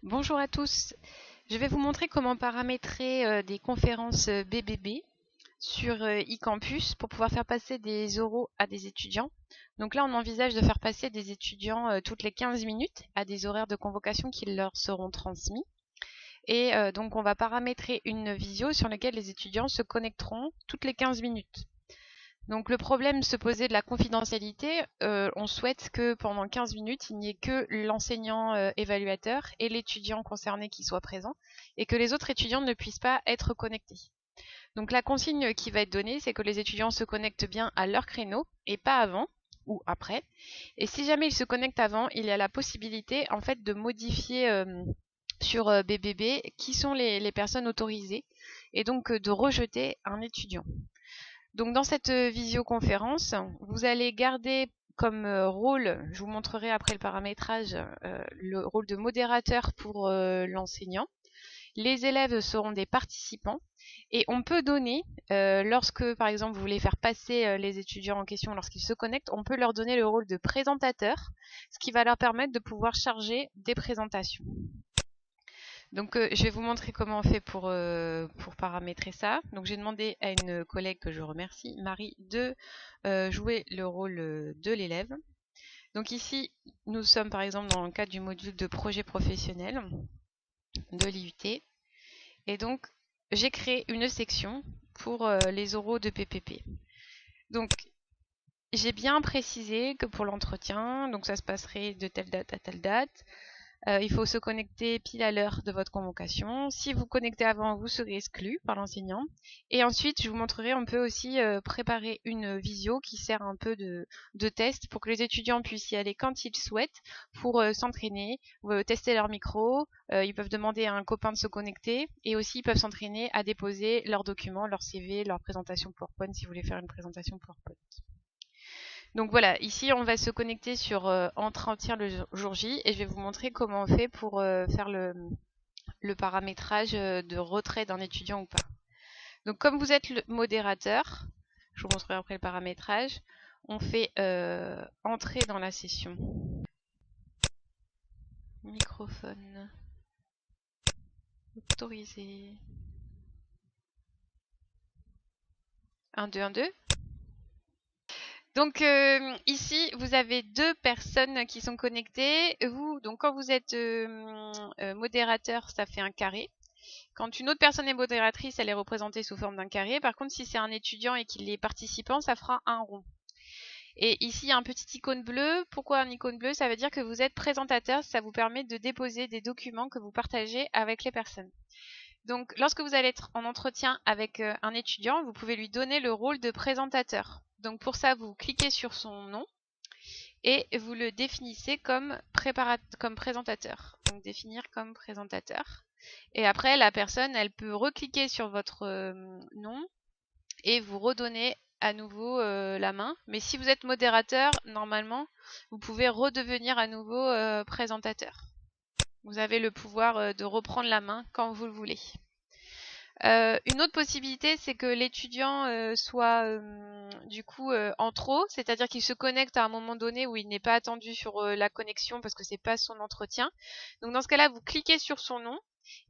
Bonjour à tous, je vais vous montrer comment paramétrer des conférences BBB sur eCampus pour pouvoir faire passer des oraux à des étudiants. Donc là, on envisage de faire passer des étudiants toutes les 15 minutes à des horaires de convocation qui leur seront transmis. Et donc, on va paramétrer une visio sur laquelle les étudiants se connecteront toutes les 15 minutes. Donc le problème se posait de la confidentialité. On souhaite que pendant 15 minutes, il n'y ait que l'enseignant évaluateur et l'étudiant concerné qui soit présent et que les autres étudiants ne puissent pas être connectés. Donc la consigne qui va être donnée, c'est que les étudiants se connectent bien à leur créneau et pas avant ou après. Et si jamais ils se connectent avant, il y a la possibilité en fait de modifier sur BBB qui sont les personnes autorisées et donc de rejeter un étudiant. Donc dans cette visioconférence, vous allez garder comme rôle, je vous montrerai après le paramétrage, le rôle de modérateur pour l'enseignant. Les élèves seront des participants et on peut donner, lorsque par exemple vous voulez faire passer les étudiants en question lorsqu'ils se connectent, on peut leur donner le rôle de présentateur, ce qui va leur permettre de pouvoir charger des présentations. Donc je vais vous montrer comment on fait pour paramétrer ça. Donc j'ai demandé à une collègue que je remercie, Marie, de jouer le rôle de l'élève. Donc ici, nous sommes par exemple dans le cadre du module de projet professionnel de l'IUT. Et donc j'ai créé une section pour les oraux de PPP. Donc j'ai bien précisé que pour l'entretien, donc ça se passerait de telle date à telle date. Il faut se connecter pile à l'heure de votre convocation. Si vous connectez avant, vous serez exclu par l'enseignant. Et ensuite, je vous montrerai, on peut aussi préparer une visio qui sert un peu de test pour que les étudiants puissent y aller quand ils souhaitent pour s'entraîner, tester leur micro. Ils peuvent demander à un copain de se connecter et aussi ils peuvent s'entraîner à déposer leurs documents, leur CV, leur présentation PowerPoint si vous voulez faire une présentation PowerPoint. Donc voilà, ici on va se connecter sur entretien le jour J et je vais vous montrer comment on fait pour faire le paramétrage de retrait d'un étudiant ou pas. Donc comme vous êtes le modérateur, je vous montrerai après le paramétrage, on fait entrer dans la session. Microphone autorisé. 1, 2, 1, 2. Donc ici, vous avez deux personnes qui sont connectées. Vous, donc quand vous êtes modérateur, ça fait un carré. Quand une autre personne est modératrice, elle est représentée sous forme d'un carré. Par contre, si c'est un étudiant et qu'il est participant, ça fera un rond. Et ici, il y a un petit icône bleu. Pourquoi un icône bleu? Ça veut dire que vous êtes présentateur. Ça vous permet de déposer des documents que vous partagez avec les personnes. Donc, lorsque vous allez être en entretien avec un étudiant, vous pouvez lui donner le rôle de présentateur. Donc, pour ça, vous cliquez sur son nom et vous le définissez comme présentateur. Donc, définir comme présentateur. Et après, la personne, elle peut recliquer sur votre nom et vous redonner à nouveau la main. Mais si vous êtes modérateur, normalement, vous pouvez redevenir à nouveau présentateur. Vous avez le pouvoir de reprendre la main quand vous le voulez. Une autre possibilité, c'est que l'étudiant soit du coup en trop, c'est-à-dire qu'il se connecte à un moment donné où il n'est pas attendu sur la connexion parce que c'est pas son entretien. Donc dans ce cas-là, vous cliquez sur son nom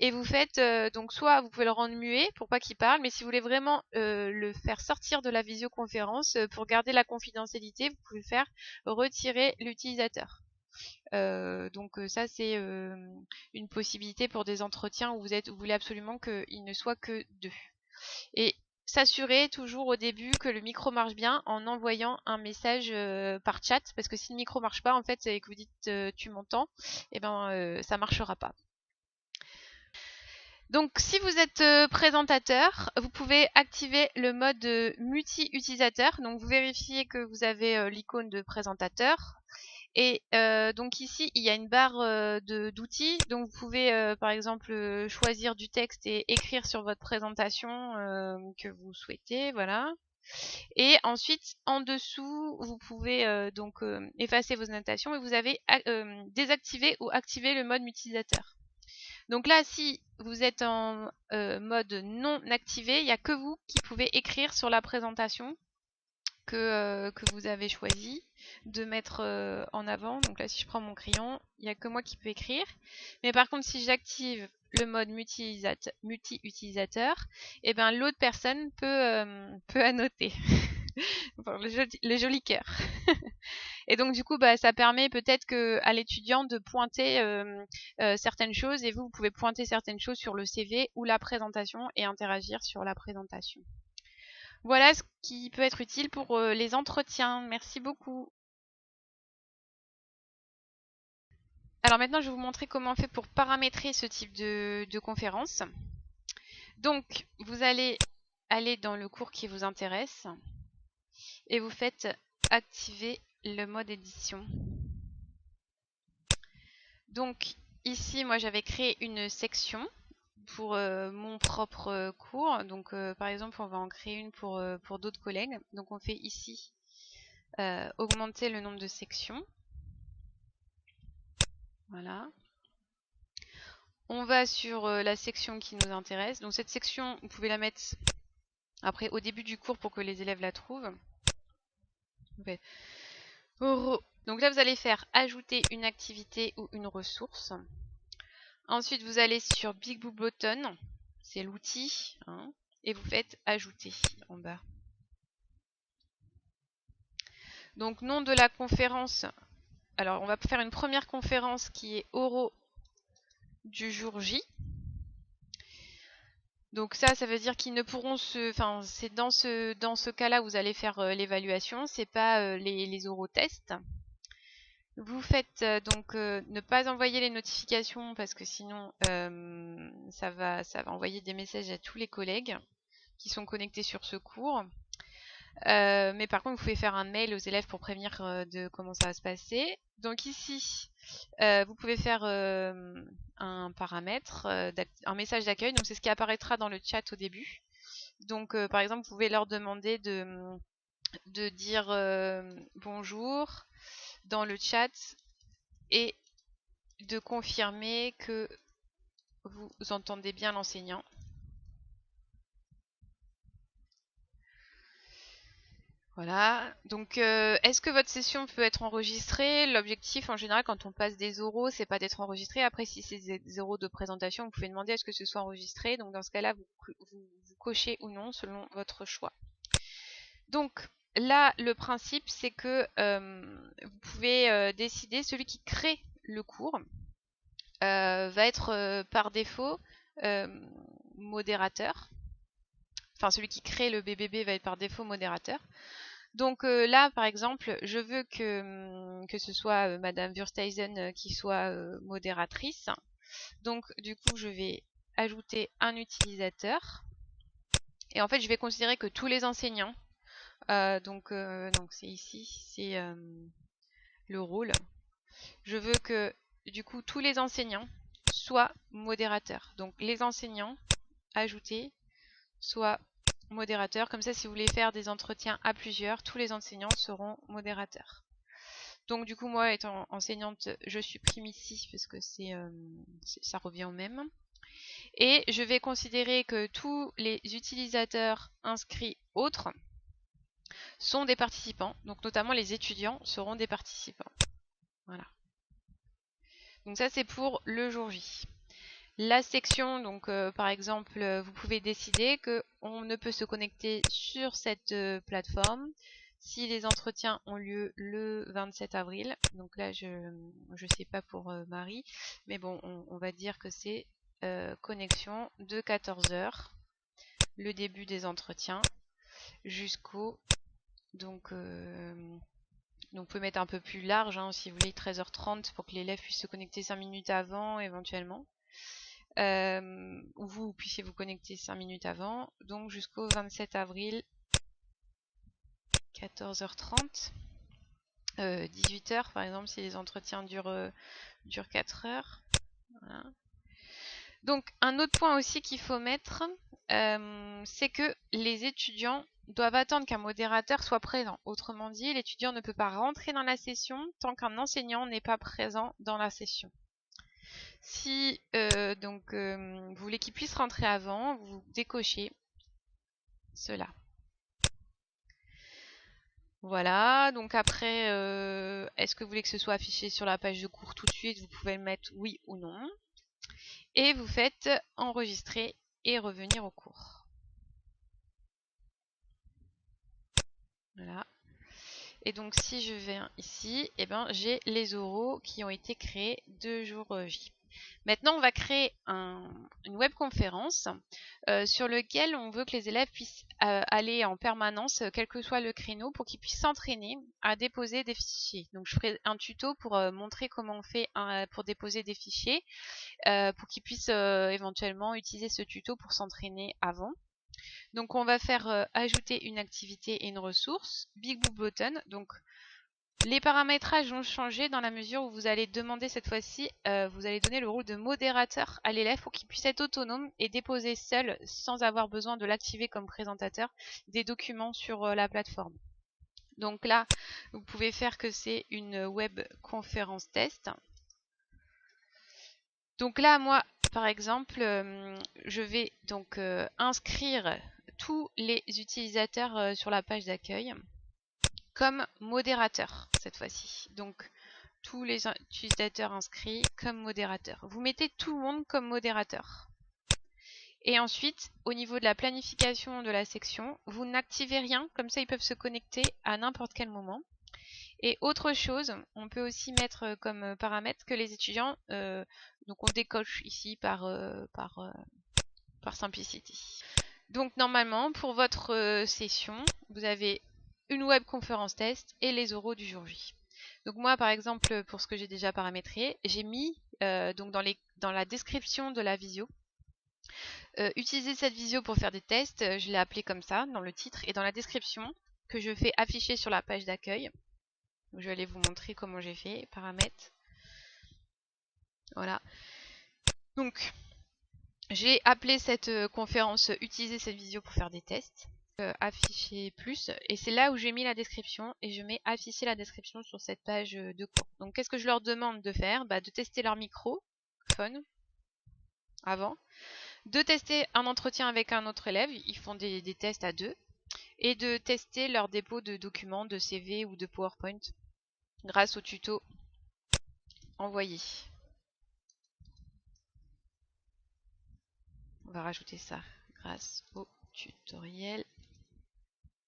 et vous faites donc soit vous pouvez le rendre muet pour pas qu'il parle, mais si vous voulez vraiment le faire sortir de la visioconférence pour garder la confidentialité, vous pouvez faire retirer l'utilisateur. Donc ça c'est une possibilité pour des entretiens où vous voulez absolument qu'il ne soit que deux. Et s'assurer toujours au début que le micro marche bien en envoyant un message par chat, parce que si le micro marche pas en fait et que vous dites tu m'entends, et ben ça marchera pas. Donc si vous êtes présentateur, vous pouvez activer le mode multi-utilisateur. Donc vous vérifiez que vous avez l'icône de présentateur. Et donc ici, il y a une barre d'outils. Donc vous pouvez par exemple choisir du texte et écrire sur votre présentation que vous souhaitez. Voilà. Et ensuite, en dessous, vous pouvez donc effacer vos annotations et vous avez désactivé ou activé le mode utilisateur. Donc là, si vous êtes en mode non activé, il n'y a que vous qui pouvez écrire sur la présentation que vous avez choisi de mettre en avant. Donc là, si je prends mon crayon, il n'y a que moi qui peux écrire. Mais par contre, si j'active le mode multi-utilisateur, eh ben, l'autre personne peut annoter. Enfin, le joli cœur. Et donc du coup, bah, ça permet peut-être à l'étudiant de pointer certaines choses, et vous pouvez pointer certaines choses sur le CV ou la présentation et interagir sur la présentation. Voilà ce qui peut être utile pour les entretiens. Merci beaucoup. Alors maintenant, je vais vous montrer comment on fait pour paramétrer ce type de conférence. Donc, vous allez aller dans le cours qui vous intéresse et vous faites activer le mode édition. Donc ici, moi j'avais créé une section pour mon propre cours. Donc par exemple, on va en créer une pour d'autres collègues. Donc on fait ici augmenter le nombre de sections. Voilà. On va sur la section qui nous intéresse. Donc cette section, vous pouvez la mettre après au début du cours pour que les élèves la trouvent. Okay. Donc là, vous allez faire ajouter une activité ou une ressource. Ensuite, vous allez sur Big Blue Button, c'est l'outil, hein, et vous faites ajouter en bas. Donc nom de la conférence, alors on va faire une première conférence qui est oraux du jour J. Donc ça veut dire qu'ils ne pourront enfin c'est dans ce cas-là vous allez faire l'évaluation, c'est pas les oraux tests. Vous faites donc ne pas envoyer les notifications parce que sinon ça va envoyer des messages à tous les collègues qui sont connectés sur ce cours. Mais par contre, vous pouvez faire un mail aux élèves pour prévenir de comment ça va se passer. Donc ici, vous pouvez faire un paramètre, un message d'accueil. Donc c'est ce qui apparaîtra dans le chat au début. Donc par exemple, vous pouvez leur demander de dire bonjour dans le chat et de confirmer que vous entendez bien l'enseignant. Voilà, donc est-ce que votre session peut être enregistrée? L'objectif en général quand on passe des oraux, c'est pas d'être enregistré. Après, si c'est des oraux de présentation, vous pouvez demander à ce que ce soit enregistré. Donc dans ce cas-là, vous cochez ou non selon votre choix. Donc là, le principe, c'est que vous pouvez décider, celui qui crée le cours va être par défaut modérateur. Enfin, celui qui crée le BBB va être par défaut modérateur. Donc là, par exemple, je veux que ce soit Madame Wursteisen qui soit modératrice. Donc du coup, je vais ajouter un utilisateur. Et en fait, je vais considérer que tous les enseignants, donc c'est ici, c'est le rôle. Je veux que du coup, tous les enseignants soient modérateurs. Donc les enseignants ajoutés soient modérateurs. Comme ça, si vous voulez faire des entretiens à plusieurs, tous les enseignants seront modérateurs. Donc du coup, moi étant enseignante, je supprime ici parce que ça revient au même. Et je vais considérer que tous les utilisateurs inscrits autres sont des participants. Donc notamment les étudiants seront des participants. Voilà. Donc ça c'est pour le jour J. La section, donc par exemple, vous pouvez décider qu'on ne peut se connecter sur cette plateforme si les entretiens ont lieu le 27 avril. Donc là, je ne sais pas pour Marie, mais bon, on va dire que c'est connexion de 14h, le début des entretiens, jusqu'au... Donc vous pouvez mettre un peu plus large, hein, si vous voulez, 13h30 pour que l'élève puisse se connecter 5 minutes avant éventuellement. Où vous puissiez vous connecter 5 minutes avant, donc jusqu'au 27 avril 14h30, 18h par exemple si les entretiens durent 4 heures. Voilà. Donc un autre point aussi qu'il faut mettre, c'est que les étudiants doivent attendre qu'un modérateur soit présent. Autrement dit, l'étudiant ne peut pas rentrer dans la session tant qu'un enseignant n'est pas présent dans la session. Si vous voulez qu'il puisse rentrer avant, vous décochez cela. Voilà, donc après, est-ce que vous voulez que ce soit affiché sur la page de cours tout de suite? Vous pouvez le mettre oui ou non. Et vous faites enregistrer et revenir au cours. Voilà. Et donc si je viens ici, eh ben, j'ai les oraux qui ont été créés de jour J. Maintenant, on va créer une webconférence sur lequel on veut que les élèves puissent aller en permanence, quel que soit le créneau, pour qu'ils puissent s'entraîner à déposer des fichiers. Donc, je ferai un tuto pour montrer comment on fait pour déposer des fichiers, pour qu'ils puissent éventuellement utiliser ce tuto pour s'entraîner avant. Donc, on va faire ajouter une activité et une ressource, Big Blue Button. Donc, les paramétrages vont changer dans la mesure où vous allez demander cette fois-ci, vous allez donner le rôle de modérateur à l'élève pour qu'il puisse être autonome et déposer seul, sans avoir besoin de l'activer comme présentateur, des documents sur la plateforme. Donc là, vous pouvez faire que c'est une web conférence test. Donc là, moi, par exemple, je vais donc inscrire tous les utilisateurs sur la page d'accueil comme modérateur cette fois-ci. Donc tous les utilisateurs inscrits comme modérateur. Vous mettez tout le monde comme modérateur. Et ensuite, au niveau de la planification de la section, vous n'activez rien, comme ça ils peuvent se connecter à n'importe quel moment. Et autre chose, on peut aussi mettre comme paramètre que les étudiants, donc on décoche ici par Simplicity. Donc normalement, pour votre session, vous avez une web conférence test et les oraux du jour J. Donc moi, par exemple, pour ce que j'ai déjà paramétré, j'ai mis donc dans la description de la visio, utiliser cette visio pour faire des tests, je l'ai appelé comme ça dans le titre, et dans la description que je fais afficher sur la page d'accueil. Je vais aller vous montrer comment j'ai fait, paramètres. Voilà. Donc, j'ai appelé cette conférence utiliser cette visio pour faire des tests. Afficher plus, et c'est là où j'ai mis la description, et je mets afficher la description sur cette page de cours. Donc qu'est-ce que je leur demande de faire? De tester leur microphone avant, de tester un entretien avec un autre élève, ils font des tests à deux, et de tester leur dépôt de documents, de CV ou de PowerPoint grâce au tuto envoyé. On va rajouter ça grâce au tutoriel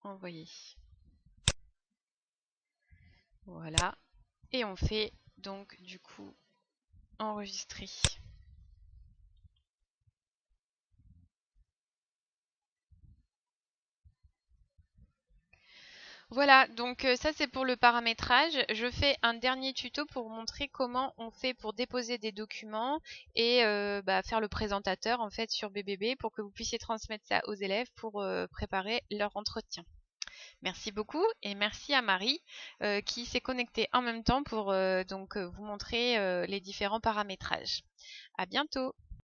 envoyé. Voilà. Et on fait donc du coup enregistrer. Voilà, donc ça c'est pour le paramétrage. Je fais un dernier tuto pour montrer comment on fait pour déposer des documents et faire le présentateur en fait sur BBB pour que vous puissiez transmettre ça aux élèves pour préparer leur entretien. Merci beaucoup et merci à Marie qui s'est connectée en même temps pour vous montrer les différents paramétrages. À bientôt!